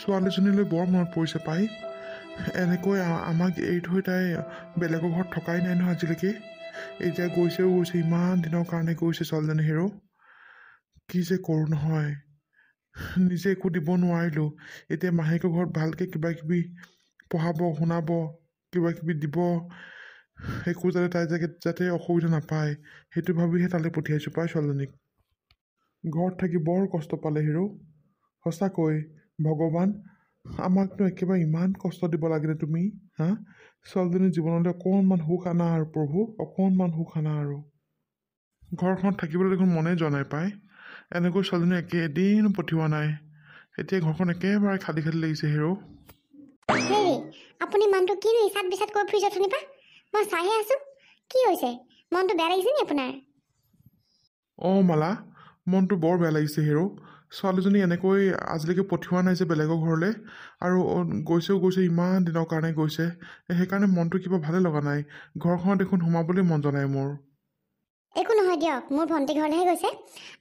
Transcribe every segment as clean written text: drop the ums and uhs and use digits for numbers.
ছোৱালীজনীলৈ বৰ মনত পৰিছে পাই। এনেকৈ আমাক এৰি থৈ তাই বেলেগৰ ঘৰত থকাই নাই নহয় আজিলৈকে। এতিয়া গৈছেও গৈছে, ইমান দিনৰ কাৰণে গৈছে ছোৱালীজনী হেৰৌ। কি যে কৰোঁ নহয়, নিজে একো দিব নোৱাৰিলোঁ। এতিয়া মাহীয়েকৰ ঘৰত ভালকৈ কিবা কিবি পঢ়াব, শুনাব, কিবা কিবি দিব, একো তাই যাতে অসুবিধা নাপায় সেইটো ভাবিহে তালৈ পঠিয়াইছোঁ পাই ছোৱালীজনীক। ঘৰত থাকি বৰ কষ্ট পালে হেৰৌ। সঁচাকৈ ভগৱান, আমাকনো একেবাৰে ইমান কষ্ট দিব লাগেনে তুমি? হা, ছোৱালীজনীৰ জীৱনলৈ অকণমান সুখ আনা আৰু প্ৰভু, অকণমান সুখ আনা আৰু। ঘৰখনত থাকিবলৈ দেখোন মনেই যোৱা নাই পাই। এনেকৈ ছোৱালীজনী এদিনো পঠিওৱা নাই। এতিয়া ঘৰখন একেবাৰে খালী খালী লাগিছে হেৰৌ। হেৰি, আপুনি মানুহটো কিনো ইচাত বিচাত কৈ ফুৰিছে অথনিৰ পৰা? মই চাইহে আছোঁ। কি হৈছে? মনটো বেয়া লাগিছে নি আপোনাৰ? অঁ মালা, মনটো বৰ বেয়া লাগিছে হেৰৌ। ছোৱালীজনী এনেকৈ আজিলৈকে পঠিওৱা নাই যে বেলেগৰ ঘৰলৈ, আৰু গৈছেও গৈছে, ইমান দিনৰ কাৰণে গৈছে। সেইকাৰণে মনটো কিবা ভালে লগা নাই। ঘৰখনত দেখোন সোমাবলৈ মন যোৱা নাই মোৰ। একো নহয় দিয়ক, মোৰ ভণ্টি ঘৰলৈহে গৈছে,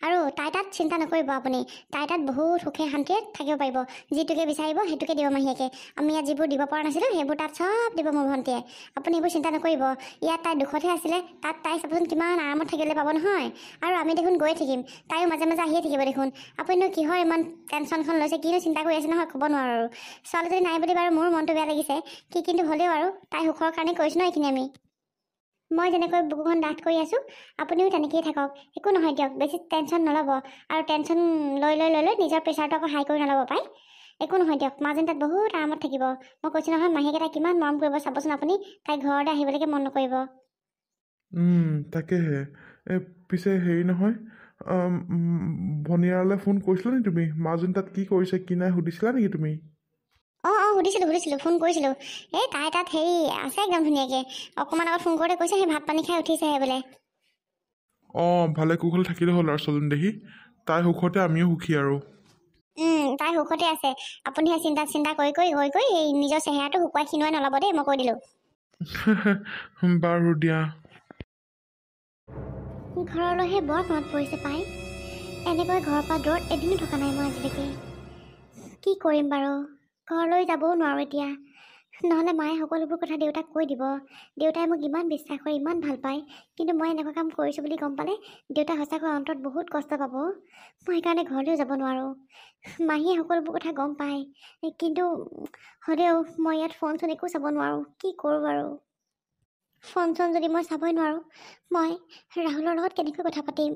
আৰু তাই তাত চিন্তা নকৰিব আপুনি। তাই তাত বহুত সুখে শান্তিৰে থাকিব পাৰিব। যিটোকে বিচাৰিব সেইটোকে দিব মাহীয়েকে। আমি ইয়াত যিবোৰ দিব পৰা নাছিলোঁ সেইবোৰ তাত চব দিব মোৰ ভণ্টিয়ে। আপুনি এইবোৰ চিন্তা নকৰিব। ইয়াত তাই দুখতহে আছিলে, তাত তাই চাবচোন কিমান আৰামত থাকিবলৈ পাব নহয়। আৰু আমি দেখোন গৈ থাকিম, তাইও মাজে মাজে আহিয়ে থাকিব দেখোন। আপুনিনো কিহৰ ইমান টেনশ্যনখন লৈছে, কিনো চিন্তা কৰি আছে নহয় ক'ব নোৱাৰোঁ আৰু। ছোৱালীজনী নাই বুলি বাৰু মোৰ মনটো বেয়া লাগিছে, কিন্তু হ'লেও আৰু তাই সুখৰ কাৰণে কৰিছোঁ ন এইখিনি আমি। মই যেনেকৈ বুকুখন ডাঠ কৰি আছোঁ, আপুনিও তেনেকৈয়ে থাকক। একো নহয় দিয়ক, বেছি টেনশ্যন নল'ব। আৰু টেনশ্যন লৈ নিজৰ প্ৰেছাৰটো আকৌ হাই কৰি নল'ব পাই। একো নহয় দিয়ক, মাজনী তাত বহুত আৰামত থাকিব। মই কৈছোঁ নহয়, মাহীয়েকে তাই কিমান মৰম কৰিব চাবচোন আপুনি। তাই ঘৰলৈ আহিবলৈকে মন নকৰিব। তাকেহে। পিছে হেৰি নহয়, ভনীয়ালৈ ফোন কৰিছিলা নেকি তুমি? মাজনী তাত কি কৰিছে কি নাই সুধিছিলা নেকি তুমি? অঁ সুধিছিলোঁ, ফোন কৰিছিলোঁ। এই তাই তাত হেৰি আছে একদম ধুনীয়াকৈ। অকণমান আগত ফোন কৰোঁতে কৈছে সেই ভাত পানী খাই উঠিছেহে বোলে। অঁ, ভালে কুশলে থাকিলে হ'ল আৰু ছোৱালীজনী দেখি। তাই সুখতে আমিও সুখী আৰু। তাই সুখতে আছে। আপুনি সেই চিন্তা কৰি এই নিজৰ চেহেৰাটো শুকুৱাই খিনুৱাই নল'ব দেই, মই কৈ দিলোঁ। বাৰু দিয়া। ঘৰলৈহে বৰ মনত পৰিছে পাই। এনেকৈ ঘৰৰ পৰা দূৰত এদিনো থকা নাই মই আজিলৈকে। কি কৰিম বাৰু, ঘৰলৈ যাবও নোৱাৰোঁ এতিয়া। নহ'লে মায়ে সকলোবোৰ কথা দেউতাক কৈ দিব। দেউতাই মোক ইমান বিশ্বাস কৰে, ইমান ভাল পায়, কিন্তু মই এনেকুৱা কাম কৰিছোঁ বুলি গম পালে দেউতাই সঁচাকৈ অন্তৰত বহুত কষ্ট পাব। মই সেইকাৰণে ঘৰলৈও যাব নোৱাৰোঁ। মাহীয়ে সকলোবোৰ কথা গম পায়, কিন্তু হ'লেও মই ইয়াত ফোন চোন একো চাব নোৱাৰোঁ। কি কৰোঁ বাৰু? ফোন চোন যদি মই চাবই নোৱাৰোঁ, মই ৰাহুলৰ লগত কেনেকৈ কথা পাতিম?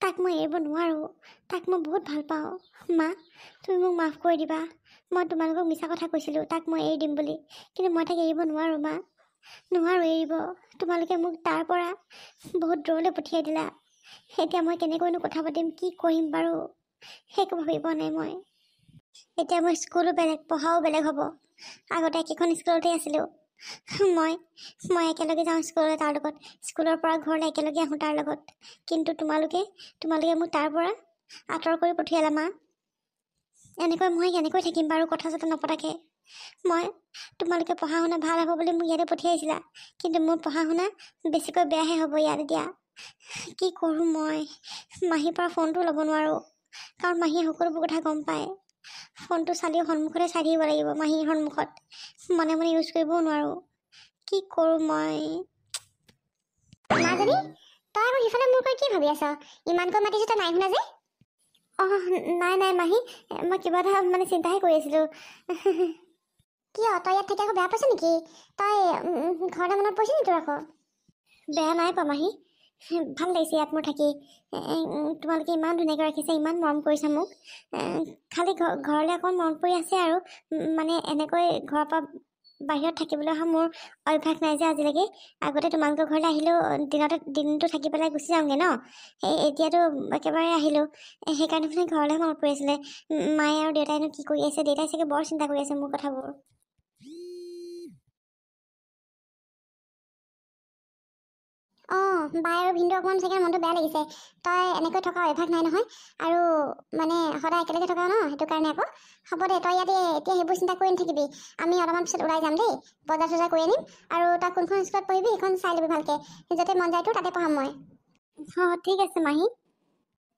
তাক মই এৰিব নোৱাৰোঁ। তাক মই বহুত ভাল পাওঁ। মা, তুমি মোক মাফ কৰি দিবা। মই তোমালোকক মিছা কথা কৈছিলোঁ তাক মই এৰি দিম বুলি, কিন্তু মই তাক এৰিব নোৱাৰোঁ মা। নোৱাৰোঁ এৰিব। তোমালোকে মোক তাৰ পৰা বহুত দূৰলৈ পঠিয়াই দিলা। এতিয়া মই কেনেকৈনো কথা পাতিম, কি কৰিম বাৰু? একো ভাবি পোৱা নাই মই। এতিয়া মোৰ স্কুলো বেলেগ, পঢ়াও বেলেগ হ'ব। আগতে একেখন স্কুলতে আছিলোঁ। মই একেলগে যাওঁ স্কুললৈ তাৰ লগত, স্কুলৰ পৰা ঘৰলৈ একেলগে আহোঁ তাৰ লগত। কিন্তু তোমালোকে মোক তাৰ পৰা আঁতৰ কৰি পঠিয়ালা মা। এনেকৈ মই কেনেকৈ থাকিম বাৰু কথা চথা নপতাকৈ? তোমালোকে পঢ়া শুনা ভাল হ'ব বুলি মোক ইয়াতে পঠিয়াইছিলা, কিন্তু মোৰ পঢ়া শুনা বেছিকৈ বেয়াহে হ'ব ইয়াত এতিয়া। কি কৰোঁ মই? মাহীৰ পৰা ফোনটো ল'ব নোৱাৰোঁ, কাৰণ মাহীয়ে সকলোবোৰ কথা গম পায়। ফোনটো চালেও সন্মুখতে চাই থাকিব লাগিব, মাহীৰ সন্মুখত। মনে মনে ইউজ কৰিবও নোৱাৰোঁ। কি কৰোঁ মই? মাজনী, তই আকৌ সিফালে মোৰ কৈ কি ভাবি আছ? ইমানকৈ মাতিছোঁ তই নাই শুনা যে? নাই মাহী, মই কিবা এটা চিন্তাহে কৰি আছিলোঁ। কিয়, তই ইয়াত থাকি আকৌ বেয়া পাইছ নেকি? তই ঘৰলৈ মনত পৰিছে নেকি তোৰ আকৌ? বেয়া নাই পোৱা মাহী, ভাল লাগিছে ইয়াত মোৰ থাকি। তোমালোকে ইমান ধুনীয়াকৈ ৰাখিছে, ইমান মৰম কৰিছে মোক। খালি ঘৰলৈ অকণ মনত পৰি আছে আৰু। এনেকৈ ঘৰৰ পৰা বাহিৰত থাকিবলৈ অহা মোৰ অভ্যাস নাই যে আজিলৈকে। আগতে তোমালোকৰ ঘৰলৈ আহিলেও দিনটো থাকি পেলাই গুচি যাওঁগৈ ন। এতিয়াতো একেবাৰে আহিলোঁ, সেইকাৰণে ঘৰলৈ মনত পৰি আছিলে। মায়ে আৰু দেউতাইনো কি কৰি আছে? দেউতাই চাগে বৰ চিন্তা কৰি আছে মোৰ কথাবোৰ। বাই আৰু ভিনদেউ অকণমান চাগে মনটো বেয়া লাগিছে। তই এনেকৈ থকা অভ্যাস নাই নহয়, আৰু সদায় একেলগে থকা ন, সেইটো কাৰণে আকৌ। হ'ব দে, তই ইয়াতে এতিয়া সেইবোৰ চিন্তা কৰি নাথাকিবি। আমি অলপমান পিছত ওলাই যাম দেই, বজাৰ চজাৰ কৰি আনিম। আৰু তই কোনখন স্কুলত পঢ়িবি সেইখন চাই ল'বি ভালকৈ, যাতে মন যায় তোৰ তাতে পঢ়াম মই। ঠিক আছে মাহী।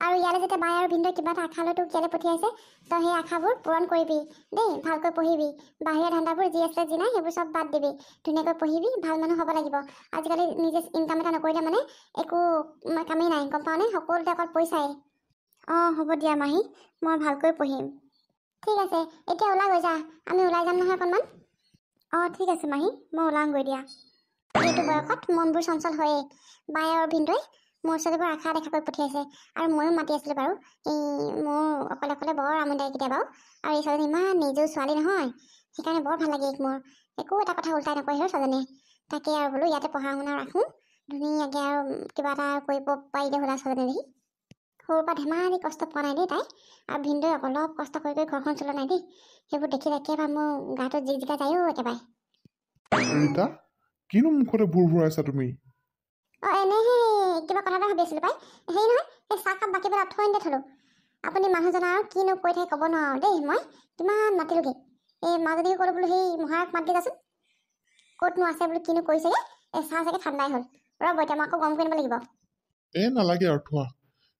আৰু ইয়ালৈ যেতিয়া বাই আৰু ভিনদেউ কিবা এটা আশা লৈ তোক ইয়ালৈ পঠিয়াইছে তই সেই আশাবোৰ পূৰণ কৰিবি দেই ভালকৈ পঢ়িবি বাহিৰা ধান্দাবোৰ যি আছে যি নাই সেইবোৰ চব বাদ দিবি ধুনীয়াকৈ পঢ়িবি ভাল মানুহ হ'ব লাগিব আজিকালি নিজে ইনকাম এটা নকৰিলে মানে একো কামেই নাই গম পাওঁনে সকলোতে অকল পইচাই অঁ হ'ব দিয়া মাহী মই ভালকৈ পঢ়িম ঠিক আছে এতিয়া ওলাই গৈ যা আমি ওলাই যাম নহয় অকণমান অঁ ঠিক আছে মাহী মই ওলাওঁগৈ দিয়া এইটো বয়সত মনবোৰ চঞ্চল হয়েই বাই আৰু ভিনদেউৱে মোৰ ছোৱালীবোৰ আশা দেখাকৈ পঠিয়াইছে আৰু ময়ো মাতি আছিলোঁ বাৰু এই মোৰ অকলে অকলে বৰ আমোদাই কেতিয়াবা আৰু এই ছোৱালীজনী ইমান নিজেও ছোৱালী নহয় সেইকাৰণে বৰ ভাল লাগে মোৰ একো এটা কথা উল্টাই নকয় হেৰ ছোৱালীজনীয়ে তাকে আৰু বোলো ইয়াতে পঢ়া শুনা ৰাখোঁ ধুনীয়াকৈ আৰু কিবা এটা কৰিব পাৰিলে হ'ল ছোৱালীজনী দেখি সৰুৰ পৰা ধেমালি কষ্ট পোৱা নাই দেই তাই আৰু ভিনদেউ অলপ কষ্ট কৰি ঘৰখন চলোৱা নাই দেই সেইবোৰ দেখিলে একেবাৰে মোৰ গাটো জিকা যায়ো একেবাৰে ৰীতা কিনো মুখতে ভুৰ ভুৰাইছা তুমি অঁ এনেহে কিবা কথা এটা ভাবি আছিলোঁ পাই হেৰি নহয় এই চাহকাপ বাকী পেলাই থৈ আনি থলোঁ আপুনি মানুহজনৰ আৰু কিনো কৈ থাকে ক'ব নোৱাৰোঁ দেই মই কিমান মাতিলোগৈ এই মাজনীকে ক'লোঁ বোলো সেই মহাৰাক মাতি যাচোন ক'তনো আছে বোলো কিনো কৰিছেগৈ এই চাহ চাগে ঠাণ্ডাই হ'ল ৰ'ব এতিয়া মই আকৌ গৰম কৰি দিব লাগিব নালাগে আৰু থোৱা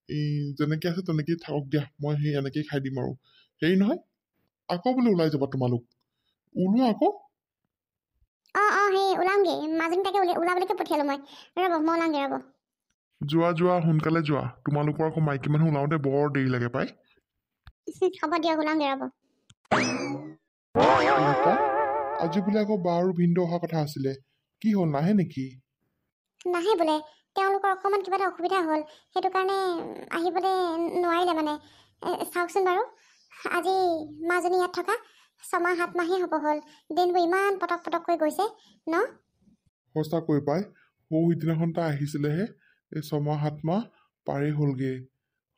এই যেনেকৈ আছে তেনেকেই থাকক দিয়া মই সেই এনেকেই খাই দিম আৰু হেৰি নহয় আকৌ বোলে ওলাই যাবা তোমালোক ওলোৱা আকৌ অঁ সেই ওলামগৈ মাজনী তাকে ওলাবলৈকে পঠিয়ালোঁ মই ৰ'ব মই ওলামগৈ ৰ'ব যোৱা সোনকালে যোৱা তোমালোকৰ আকৌ মাইকী মানুহ ওলাওঁতে বৰ দেৰি লাগে পাই হ'ব দিয়ক ওলামগৈ ৰ'ব ৰীতা আজি বোলে আকৌ বা আৰু ভিনদেউ অহা কথা আছিলে কি হ'ল নাহে নেকি নাহে বোলে তেওঁলোকৰ অকণমান কিবা এটা অসুবিধা হ'ল সেইটো কাৰণে আহিবলৈ নোৱাৰিলে মানে চাওকচোন বাৰু আজি মাজনী ইয়াত থকা 6 মাহ 7 মাহেই হ'ব হ'ল দিনবোৰ ইমান পটককৈ গৈছে ন সঁচাকৈ পাই সৌ সিদিনাখন তাই আহিছিলেহে এই 6 মাহ 7 মাহ পাৰেই হ'লগৈ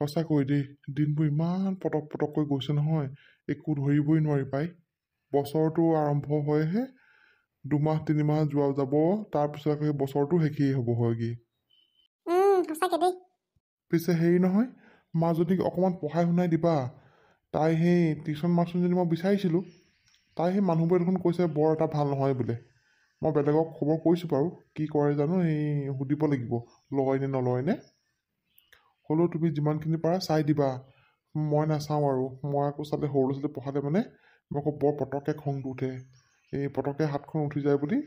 সঁচাকৈ দেই দিনবোৰ ইমান পটককৈ গৈছে নহয় একো ধৰিবই নোৱাৰি পাই বছৰটো আৰম্ভ হয়হে 2 মাহ 3 মাহ যোৱা যাব তাৰপিছত আকৌ বছৰটো শেষেই হ'ব হয়গৈ সঁচাকৈ দেই পিছে হেৰি নহয় মাজনীক অকণমান পঢ়াই শুনাই দিবা তাই সেই টিউশ্যন মাষ্টৰজনী মই বিচাৰিছিলোঁ তাই সেই মানুহবোৰে দেখোন কৈছে বৰ এটা ভাল নহয় বোলে মই বেলেগক খবৰ কৰিছোঁ বাৰু কি কৰে জানো সেই সুধিব লাগিব লয় নে নলয় নে হ'লেও তুমি যিমানখিনি পাৰা চাই দিবা মই নাচাওঁ আৰু মই আকৌ চালে সৰু ল'ৰা ছোৱালী পঢ়ালে মানে মই আকৌ বৰ পটককৈ খংটো উঠে এই পটককৈ হাতখন উঠি যায় বুলি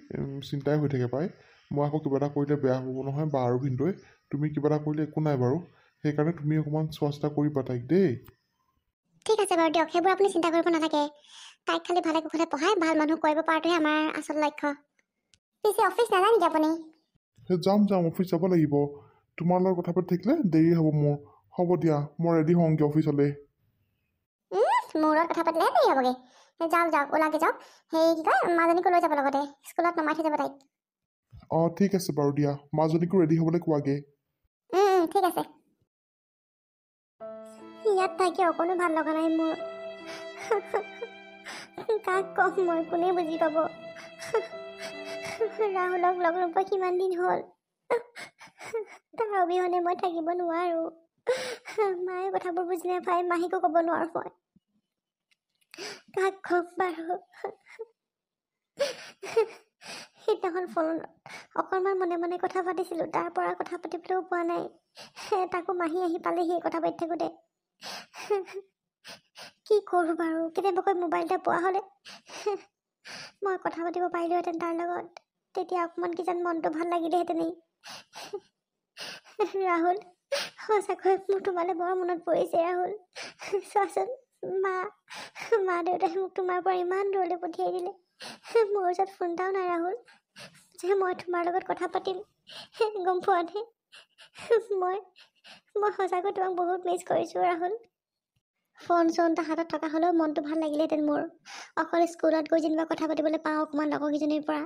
চিন্তাই হৈ থাকে পাই মই আকৌ কিবা এটা কৰিলে বেয়া হ'ব নহয় বা আৰু ভিনদেউৱে তুমি কিবা এটা কৰিলে একো নাই বাৰু সেইকাৰণে তুমি অকণমান চোৱা চিতা কৰিবা তাইক দেই ঠিক আছে বাৰু দিয়ক সেইবোৰ আপুনি চিন্তা কৰিব নালাগে তাইক খালি ভালে কুশলে পঢ়াই ভাল মানুহ কৰিব পৰাটোহে আমাৰ আচল লক্ষ্য পিছে অফিচ নাযায় নেকি আপুনি যাম অফিচ যাব লাগিব তোমাৰ লগত কথা পাতি থাকিলে দেৰি হ'ব মোৰ হ'ব দিয়া মই ৰেডি হওঁগৈ অফিচলৈ মোৰ লগত কথা পাতিলেহে দেৰি হ'বগৈ যাওক ওলাগে যাওক সেই কি কয় মাজনীকো লৈ যাব লগতে স্কুলত নমাই থৈ যাব তাইক অঁ ঠিক আছে বাৰু দিয়া মাজনীকো ৰেডি হ'বলৈ কোৱাগৈ ঠিক আছে ইয়াত থাকি অকণো ভাল লগা নাই মোৰ কাক কম মই কোনে বুজি পাব ৰাহুলক লগ নোপোৱা কিমান দিন হ'ল তাৰ অবিহনে মই থাকিব নোৱাৰোঁ মায়ে কথাবোৰ বুজি নাপায় মাহীকো ক'ব নোৱাৰোঁ মই কাক কম বাৰু সিদিনাখন ফোনত অকণমান মনে কথা পাতিছিলোঁ তাৰ পৰা কথা পাতিবলৈও পোৱা নাই তাকো মাহী আহি পালেহি কথা পাতি থাকোঁতে কি কৰোঁ বাৰু কেতিয়াবাকৈ মোবাইল এটা পোৱা হ'লে মই কথা পাতিব পাৰিলোহেঁতেন তাৰ লগত তেতিয়া অকণমান কিজান মনটো ভাল লাগিলেহেঁতেনেই ৰাহুল সঁচাকৈ মোৰ তোমালৈ বৰ মনত পৰিছে ৰাহুল চোৱাচোন মা দেউতাই মোক তোমাৰ পৰা ইমান দূৰলৈ পঠিয়াই দিলে মোৰ ওচৰত ফোন এটাও নাই ৰাহুল যে মই তোমাৰ লগত কথা পাতিম গম পোৱানে মই সঁচাকৈ তোমাক বহুত মিছ কৰিছোঁ ৰাহুল ফোন চোনটা হাতত থকা হ'লেও মনটো ভাল লাগিলেহেঁতেন মোৰ অকল স্কুলত গৈ যেনিবা কথা পাতিবলৈ পাওঁ অকণমান লগৰকেইজনীৰ পৰা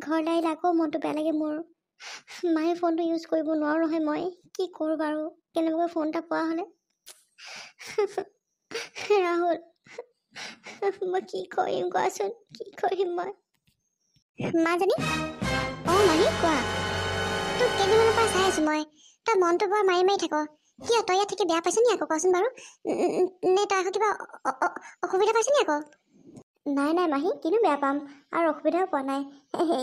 ঘৰলৈ আহিলে আকৌ মনটো বেয়া লাগে মোৰ মায়ে ফোনটো ইউজ কৰিব নোৱাৰোঁ নহয় মই কি কৰোঁ বাৰু কেনেবাকৈ ফোন এটা পোৱা হ'লে ৰাহুল মই কি কৰিম কোৱাচোন কি কৰিম মই মাজনী অঁ মাহী কোৱা তোক কেইদিনমানৰ পৰা চাই আছোঁ মই তই মনটো বৰ মাৰি থাক কিয় তই ইয়াত থাকি বেয়া পাইছ নি আকৌ কচোন বাৰু নে তই আকৌ কিবা অসুবিধা পাইছ নি আকৌ নাই নাই মাহী, কিনো বেয়া পাম আৰু অসুবিধাও পোৱা নাই।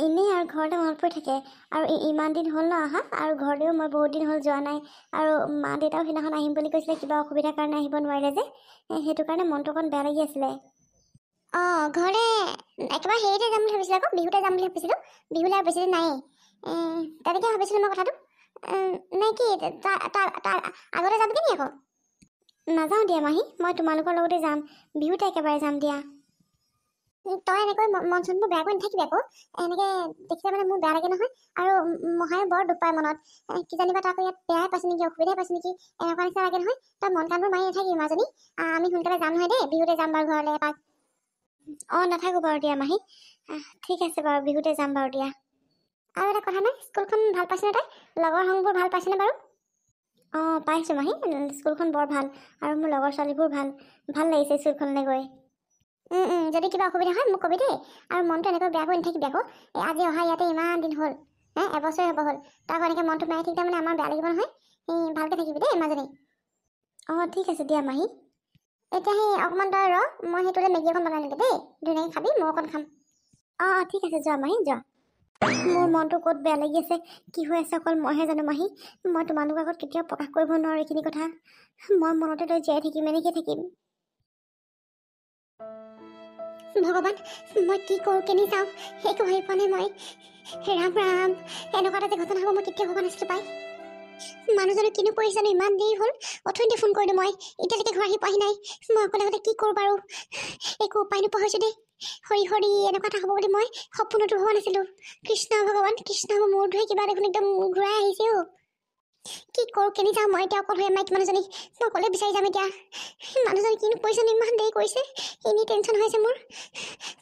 এনেই আৰু ঘৰতে মনত পৰি থাকে আৰু ইমান দিন হ'ল ন আহা, আৰু ঘৰলৈও মই বহুত দিন হ'ল যোৱা নাই। আৰু মা দেউতাও সেইদিনাখন আহিম বুলি কৈছিলে, কিবা অসুবিধাৰ কাৰণে আহিব নোৱাৰিলে যে, সেইটো কাৰণে মনটো অকণ বেয়া লাগি আছিলে। অঁ ঘৰলৈ একেবাৰে হেৰিতে যাম বুলি ভাবিছিলোঁ, আকৌ বিহুতে যাম বুলি ভাবিছিলোঁ। বিহুলৈ আৰু বেছিদিন নায়েই, তেনেকৈ ভাবিছিলোঁ মই কথাটো। নে কি তাৰ আগতে যাবগৈ নি আকৌ? নাযাওঁ দিয়া মাহী, মই তোমালোকৰ লগতে যাম, বিহুতে একেবাৰে যাম দিয়া। তই এনেকৈ মন চনবোৰ বেয়া কৰি নাথাকিবি আকৌ, এনেকৈ দেখিলে মানে মোৰ বেয়া লাগে নহয়। আৰু মহায়ে বৰ দুখ পায় মনত, কিজানিবা তাকো ইয়াত বেয়াই পাইছে নেকি, অসুবিধাই পাইছে নেকি, এনেকুৱা নিচিনা লাগে নহয়। তই মন কাণবোৰ মাৰি নাথাকিবি মাজনী, আমি সোনকালে যাম নহয় দেই, বিহুতে যাম বাৰু ঘৰলৈ এপাক। অঁ নাথাকোঁ বাৰু দিয়া মাহী, ঠিক আছে বাৰু, বিহুতে যাম বাৰু দিয়া। আৰু এটা কথা নাই, স্কুলখন ভাল পাইছেনে তাই? লগৰ সংগবোৰ ভাল পাইছেনে বাৰু? অঁ পাইছোঁ মাহী, স্কুলখন বৰ ভাল, আৰু মোৰ লগৰ ছোৱালীবোৰ ভাল, ভাল লাগিছে স্কুলখনলৈ গৈ। যদি কিবা অসুবিধা হয় মোক কবি দেই, আৰু মনটো এনেকৈ বেয়া কৰি নাথাকিবি আকৌ। আজি অহা ইয়াতে ইমান দিন হ'ল, এবছৰে হ'ব হ'ল, তই আকৌ এনেকৈ মনটো মাৰি থাকিলে মানে আমাৰ বেয়া লাগিব নহয়। ভালকৈ থাকিবি দেই মাজনী। অঁ ঠিক আছে দিয়া মাহী। এতিয়া অকণমান তই ৰ, মই সেইটোলৈ মেগী অকণ বনাই নিবি দেই, ধুনীয়াকৈ খাবি, মই অকণ খাম। অঁ ঠিক আছে, যোৱা মাহী যোৱা। মোৰ মনটো ক'ত বেয়া লাগি আছে, কি হৈ আছে অকল মইহে জানো মাহী। মই তোমালোকৰ আগত কেতিয়াও প্ৰকাশ কৰিব নোৱাৰোঁ এইখিনি কথা। মই মনতে তই জীয়াই থাকিম, এনেকৈ থাকিম। ভগৱান, মই কি কৰোঁ কেনি যাওঁ একো ভাবি পোৱা নাই মই। ৰাম ৰাম, এনেকুৱা এটা যে ঘটনা হ'ব মই কেতিয়াও ভবা নাছিলোঁ পাই। মানুহজনে কিনো কৰিছে জানো, ইমান দেৰি হ'ল, অথনিতে ফোন কৰিলোঁ মই, এতিয়ালৈকে ঘৰ আহি পোৱাহি নাই। মই অকলে অকলে কি কৰোঁ বাৰু, একো উপায় নোপোৱা হৈছোঁ দেই। হৰি হৰি, এনেকুৱা এটা হ'ব বুলি মই সপোনতো ভবা নাছিলোঁ। কৃষ্ণ ভগৱান কৃষ্ণ, মোৰ মূৰটোহে কিবা দেখোন একদম ঘূৰাই আহিছে অ'। কি কৰোঁ কেনি যাওঁ মই এতিয়া, অকল হৈ মাইকী মানুহজনী, মই অকলে বিচাৰি যাম এতিয়া। মানুহজনী কিনো কৰিছে জানো, ইমান দেৰি কৰিছে, এনেই টেনশ্যন হৈছে মোৰ।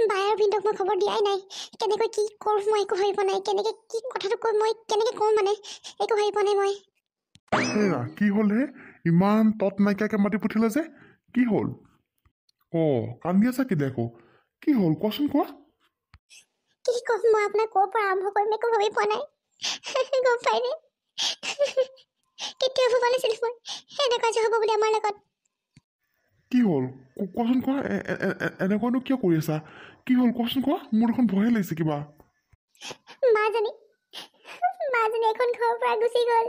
বাই আৰু ভিনদক মই খবৰ দিয়াই নাই, কেনেকৈ কি কৰোঁ মই একো ভাবি পোৱা নাই, কেনেকৈ কি কথাটো কৈ মই কেনেকৈ কওঁ মানে, একো ভাবি পোৱা নাই মই। হেৰা কি হ'ল হে, ইমান তত নাইকিয়াকৈ মাতি পঠিয়ালে যে, কি হ'ল? অঁ কান্দি আছা কেলে আকৌ, কি হ'ল কোৱাচোন কোৱা। কি ক'ম মই আপোনাক, ক'ৰ পৰা আৰম্ভ কৰিম একো ভাবি পোৱা নাই। গম পাইনে, কেতিয়াও ভবা নাছিলোঁ মই এনেকুৱা যে হ'ব বুলি আমাৰ লগত। কি হ'ল কোৱাচোন কোৱা, এনেকুৱানো কিয় কৰি আছা, কি হ'ল কোৱাচোন কোৱা, মোৰ দেখোন ভয়ে লাগিছে কিবা। মাজনী এখন ঘৰৰ পৰা গুচি গ'ল।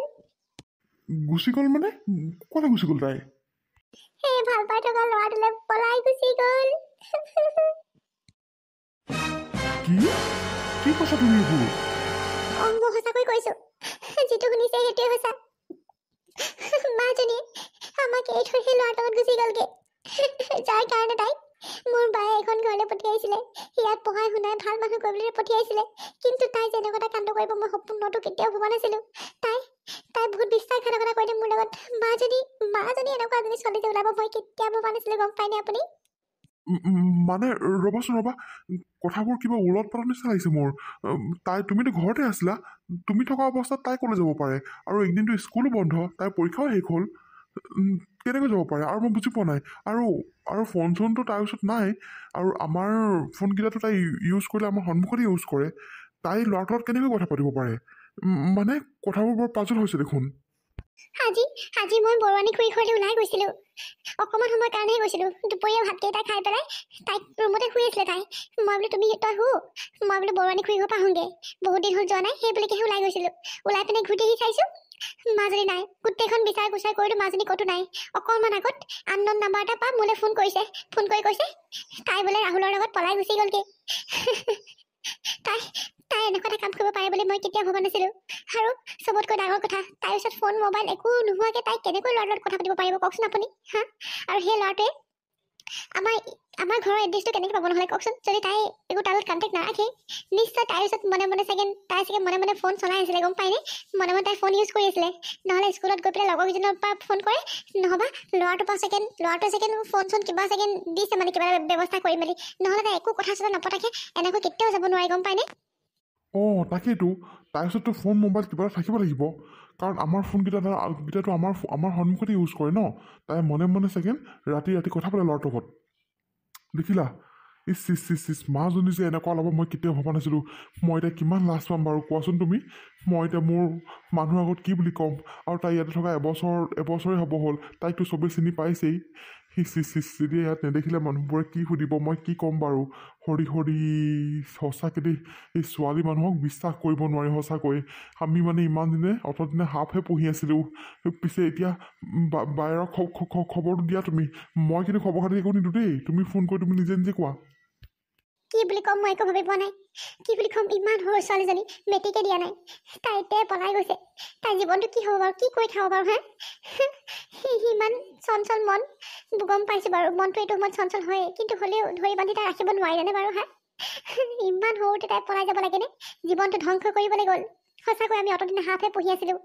গুচি গ'ল মানে, ক'লে গুচি গ'ল তাই? সেই ভাল পাই থকা ল'ৰাটোলৈ পলাই গুচি গ'ল। কি কি কৈছা তুমি এইবোৰ? মই সঁচাকৈ কৈছোঁ, যিটো শুনিছে সেইটোৱে সঁচা। মাজনীয়ে আমাক এৰি থৈ সেই ল'ৰাটোৰ লগত গুচি গ'লগে, যাৰ কাৰণে তাইক মোৰ বায়ে এখন ঘৰলৈ পঠিয়াইছিলে, ইয়াত পঢ়াই শুনাই ভাল মানুহ কৰিবলৈ পঠিয়াইছিলে। কিন্তু তাই যেনেকুৱা এটা কাণ্ড কৰিব মই সপোনতো কেতিয়াও ভবা নাছিলোঁ। তাই বহুত বিশ্বাসঘাতকতা কৰিলে মোৰ লগত। মাজনী এনেকুৱা এজনী ছোৱালী যে ওলাব মই কেতিয়াও ভবা নাছিলোঁ, গম পায়নে আপুনি? মানে ৰ'বাচোন ৰ'বা, কথাবোৰ কিবা উলট পালট নিচিনা লাগিছে মোৰ। তুমিতো ঘৰতে আছিলা, তুমি থকা অৱস্থাত তাই ক'লৈ যাব পাৰে? আৰু একদিনটো স্কুলো বন্ধ, তাইৰ পৰীক্ষাও শেষ হ'ল, কেনেকৈ যাব পাৰে? আৰু মই বুজি পোৱা নাই। আৰু ফোন চোনটো তাইৰ ওচৰত নাই, আৰু আমাৰ ফোনকেইটাতো তাই ইউজ কৰিলে আমাৰ সন্মুখতে ইউজ কৰে, তাই ল'ৰাটোৰ লগত কেনেকৈ কথা পাতিব পাৰে? মানে কথাবোৰ বৰ পাজল হৈছে দেখোন। আজি মই বৰুৱানী খুৰী ঘৰলৈ ওলাই গৈছিলোঁ, অকণমান সময়ৰ কাৰণেহে গৈছিলোঁ। দুপৰীয়া ভাতকেইটা খাই পেলাই তাইক ৰুমতে শুই আছিলে তাই। মই বোলো তই মই বোলো বৰুৱানী খুৰী ঘৰ পৰা আহোঁগৈ, বহুত দিন হ'ল যোৱা নাই, সেই বুলিকেহে ওলাই গৈছিলোঁ। ওলাই পিনে ঘূৰি আহি চাইছোঁ মাজনী নাই, গোটেইখন বিচাৰ কুচাৰ কৰিলোঁ, মাজনী ক'তো নাই। অকণমান আগত আনন'ন নাম্বাৰ এটা পৰা মোলৈ ফোন কৰি কৈছে তাই বোলে ৰাহুলৰ লগত পলাই গুচি গ'লগৈ। তাই এনেকুৱা এটা কাম কৰিব পাৰে বুলি মই কেতিয়াও ভবা নাছিলোঁ। আৰু চবতকৈ ডাঙৰ কথা, তাইৰ ওচৰত ফোন মোবাইল একো নোহোৱাকৈ তাই কেনেকৈ ল'ৰাৰ লগত কথা পাতিব পাৰিব কওকচোন আপুনি। আৰু সেই ল'ৰাটোৱে আমাৰ ঘৰৰ এড্ৰেছটো কেনেকৈ পাব নহ'লে কওকচোন, যদি তাই একো তাৰ লগত কণ্টেক্ট নাৰাখে। নিশ্চয় তাইৰ ওচৰত তাই চাগে মনে মনে ফোন চলাই আছিলে, গম পায়নে? মনে মনে তাই ফোন ইউজ কৰি আছিলে, নহ'লে স্কুলত গৈ পেলাই লগৰ কেইজনৰ পৰা ফোন কৰে, নহ'বা ল'ৰাটোৱে চাগে ফোন চোন কিবা চাগে দিছে, মানে কিবা ব্যৱস্থা কৰি মেলি, নহ'লে তাই একো কথা চথা নপতাকে এনেকৈ কেতিয়াও যাব নোৱাৰে, গম পায়নে? অঁ তাকেইতো, তাৰ পিছততো ফোন মোবাইল কিবা এটা থাকিব লাগিব, কাৰণ আমাৰ ফোনকেইটাতো আমাৰ সন্মুখতে ইউজ কৰে ন। তাই মনে মনে চাগে ৰাতি কথা পাতে ল'ৰাটোৰ লগত, দেখিলা? ইচ মাজনী যে এনেকুৱা ল'ব মই কেতিয়াও ভবা নাছিলোঁ। মই এতিয়া কিমান লাজ পাম বাৰু কোৱাচোন তুমি? মই এতিয়া মোৰ মানুহৰ আগত কি বুলি ক'ম? আৰু তাই ইয়াতে থকা এবছৰে হ'ব হ'ল, তাইকতো চবেই চিনি পাইছেই। চিচিচিচিৰে ইয়াত নেদেখিলে মানুহবোৰে কি সুধিব মই কি ক'ম বাৰু হৰি হৰি সঁচাকৈ দেই এই ছোৱালী মানুহক বিশ্বাস কৰিব নোৱাৰি সঁচাকৈ আমি মানে ইমান দিনে অতদিনে হাফহে পঢ়ি আছিলোঁ পিছে এতিয়া বাহিৰৰ খবৰটো দিয়া তুমি মই কিন্তু খবৰ খাতি একো নিদিওঁ দেই তুমি ফোন কৰি তুমি নিজে নিজে কোৱা কি বুলি ক'ম মই একো ভাবি পোৱা নাই কি বুলি ক'ম ইমান সৰু ছোৱালীজনী মেট্ৰিকে দিয়া নাই তাই এতিয়া পলাই গৈছে তাইৰ জীৱনটো কি হ'ব বাৰু কি কৰি খাব বাৰু ইমান চঞ্চল মন গম পাইছোঁ বাৰু মনটো এইটো সময়ত চঞ্চল হয়েই কিন্তু হ'লেও ধৰি বান্ধি তাই ৰাখিব নোৱাৰিলেনে বাৰু ইমান সৰুতে তাই পলাই যাব লাগেনে জীৱনটো ধ্বংস কৰিবলৈ গ'ল সঁচাকৈ আমি অতদিনে হাফহে পঢ়ি আছিলোঁ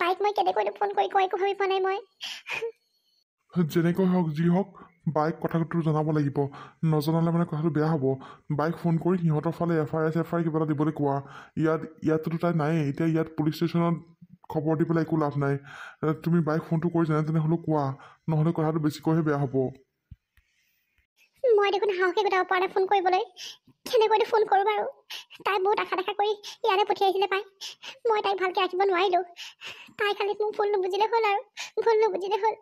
বাইক মই কেনেকৈ ফোন কৰি কয় একো ভাবি পোৱা নাই মই যেনেকৈ হওক যি হওক বাইক কথাটো জনাব লাগিব নজনালে মানে কথাটো বেয়া হ'ব বাইক ফোন কৰি সিহঁতৰ ফালে এফ আই আৰ কিবা এটা দিবলৈ কোৱা ইয়াততো তাই নায়েই এতিয়া ইয়াত পুলিচ ষ্টেচনত খবৰ দি পেলাই একো লাভ নাই তুমি বাইক ফোনটো কৰি যেনে তেনে হ'লেও কোৱা নহ'লে কথাটো বেছিকৈহে বেয়া হ'ব মই দেখোন সাহসে গোটাব পৰা নাই ফোন কৰিবলৈ কেনেকৈতো ফোন কৰোঁ বাৰু তাই বহুত আশা কৰি ইয়ালৈ পঠিয়াইছিলে পাই মই তাইক ভালকৈ ৰাখিব নোৱাৰিলোঁ তাই খালি মোক ভুল নুবুজিলে হ'ল আৰু ভুল নুবুজিলে হ'ল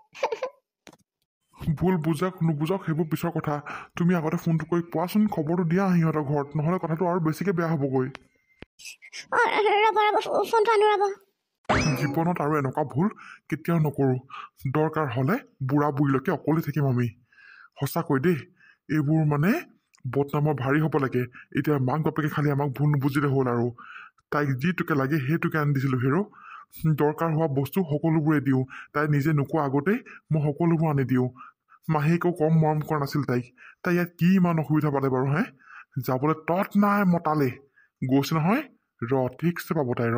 ভুল বুজক নুবুজক সেইবোৰ পিছৰ কথা তুমি আগতে ফোনটো কৰি কোৱাচোন খবৰটো দিয়া সিহঁতৰ ঘৰত নহ'লে কথাটো আৰু বেছিকৈ বেয়া হ'বগৈ ৰ'ব ফোনটো আনো ৰ'ব জীৱনত আৰু এনেকুৱা ভুল কেতিয়াও নকৰোঁ দৰকাৰ হ'লে বুঢ়া বুঢ়ীলৈকে অকলে থাকিম আমি সঁচাকৈ দেই এইবোৰ মানে বদনামৰ ভাৰী হ'ব লাগে এতিয়া মাক বাপেকে খালি আমাক ভুল নুবুজিলে হ'ল আৰু তাইক যিটোকে লাগে সেইটোকে আনি দিছিলোঁ হেৰ' দৰকাৰ হোৱা বস্তু সকলোবোৰে দিওঁ তাই নিজে নোকোৱা আগতেই মই সকলোবোৰ আনি দিওঁ মাহীয়েকো কম মৰম কৰা নাছিল তাই ইয়াত কি ইমান অসুবিধা পালে বাৰু যাবলৈ তত নাই মতালে গৈছে নহয় ঠিকছে পাব তাই